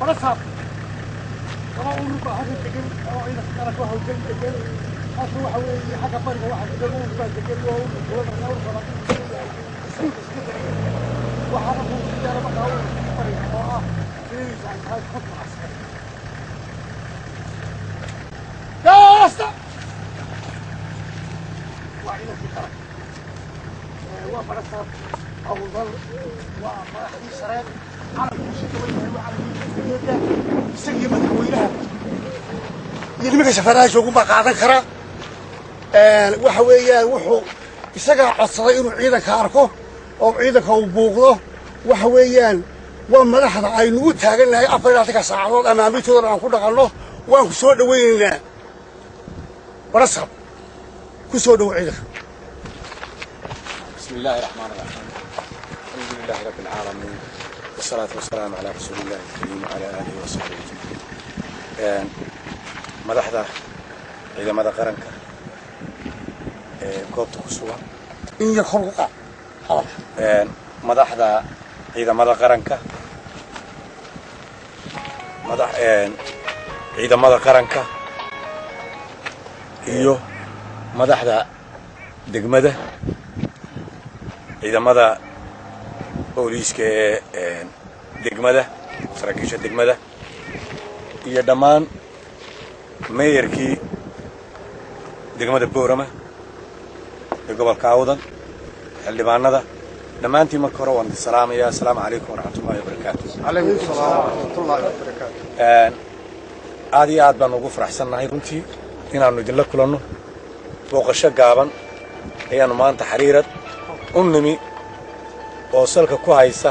برصاب طبعا وربع هذا الدقل أو إذا كانت واحد وجنب الدقل أصله حوالي حاجة فرق واحد دقل بعد دقل وهو نور فرق وحرفوا السيارة بقى أول فرق فيز عن هاي خطوة عسكرية يا أسطى وعينا في طرف وبرصاب أو ظل ومراحل سراب على الموسيقى وعلى الجيدة سيء مدحوينها يلمك سفراج وقوم قاعدان كرا waxa weeyaan wuxuu isaga codsaday inuu ciidanka arko oo ciidanka uu buuqdo waxa weeyaan waa madaxda aynu u taaganahay 24 saacadood amaamintooda aan ku dhaqanno waan ku soo dhaweynaynaa barasab ku soo dhaw ciidanka bismillaahir rahmaanir rahiim alhamdulillahi rabbil alamin wassalatu wassalamu ala rasuulillahi karim wa ala alihi wa sahbihi madaxda ciidamada qaranka goobta ku sugan in yakun madaxda ciidamada qaranka ciidamada qaranka iyo madaxda degmada ciidamada booliiska ee degmada saraakiisha degmada iyo dhammaan meeyarkii degmada Boorama ee gobolka Awdal xildhibaanada dhammaantiin marka hore waan salaamayaa assalaamu calaykum waraxmatullaahi wabarakaatuh alaykum salaam waraxmatullaahi wabarakaatuh aad iyo aad baan ugu faraxsanahay runtii inaanu idinla kulanno booqasho gaaban ayaanu maanta xariirad u nimi oo salka ku haysa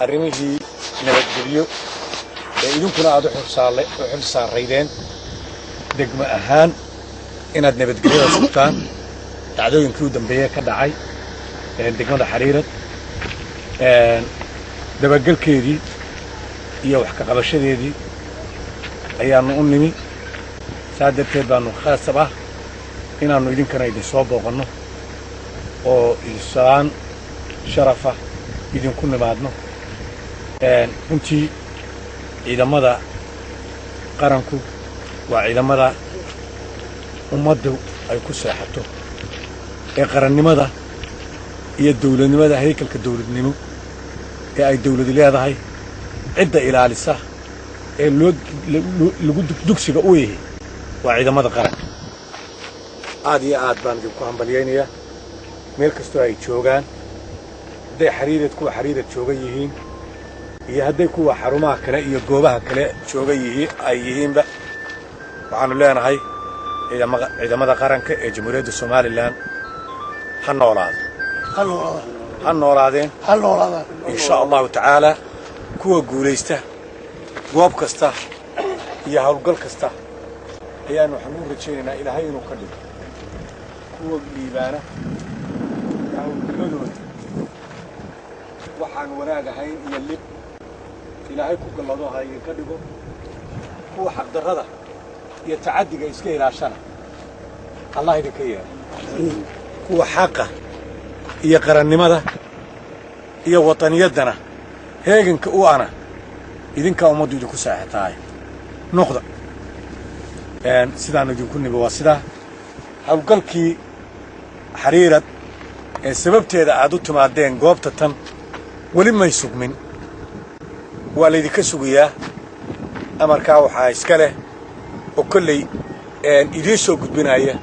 arrimihii nabadgelyo ee idinkuna aad u xil saaraydeen degmo ahaan inaad nabadgelyada sugtaan dhacdooyinkii u dambeeyay ka dhacay degmada xariirad dabagalkeedii iyo wax ka qabashadeedii ayaanu u nimi saa darteed baanu khaasab ah inaanu idinkana idin soo booqanno oo isaan sharafa idinku nimaadno runtii ciidamada qaranku waa ciidamada ummaddu ay ku seexato ee qarannimada iyo dawladnimada haykalka dawladnimo ee ay dawladu leedahay cidda ilaalisa ee lagu dugsiga u yahay waa ciidamada qaranka aad iyo aad baan idinku hambalyaynayaa meel kastoo ay joogaan hadday kuwa xariirad jooga yihiin iyo hadday kuwa xarumaha kale iyo goobaha kale jooga ay yihiinba waxaanu leenahay ciidamada qaranka ee jamhuuriyadda Soomaaliland ha noolaadeen insha allahu tacaala kuwa guulaysta goob kasta iyo hawlgal kasta ayaanu waxaan u rajaynaynaa ilaahay inuu ka dhigo kuwa liibaana hawlgaladooda waxaan wanaag ahayn iyo lib ilaahay ku gallado ha idinka dhigo kuwa xaqdarrada iyo tacaddiga iska ilaashana allah idinka yeelo kuwa xaqa iyo qarannimada iyo wataniyaddana heeganka u ana idinkaa ummaddu idinku saaxitaay noqda sidaanu idinku nibo waa sidaa hawlgalkii xariirad ee sababteeda aad u timaadeen goobta tan weli may sugmin waa laydinka sugayaa amarkaa waxaa iska leh oo kolley idiin soo gudbinaya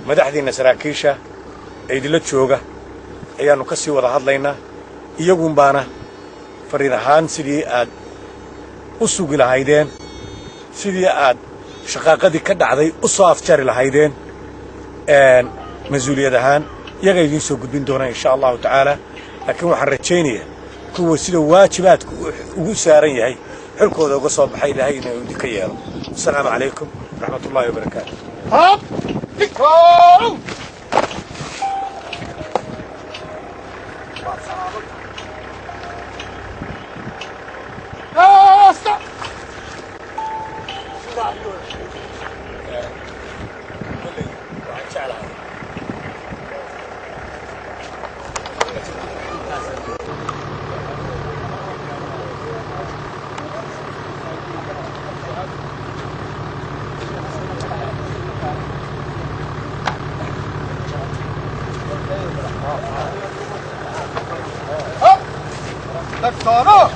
madaxdiinna saraakiisha ee idinla jooga ayaannu ka sii wada hadlaynaa iyagun baana fariin ahaan sidii aad u sugi lahaydeen sidii aad shaqaaqadii ka dhacday u soo afjari lahaydeen mas-uuliyad ahaan iyaga idiin soo gudbin doona insha allahu tacaala laakiin waxaan rajaynayaa kuwa sida waajibaadku ugu saaran yahay xilkooda uga soo baxay ilaahay inuu idinka yeelo assalaamu calaykum waraxmatullaahi wabarakaatu دكتورة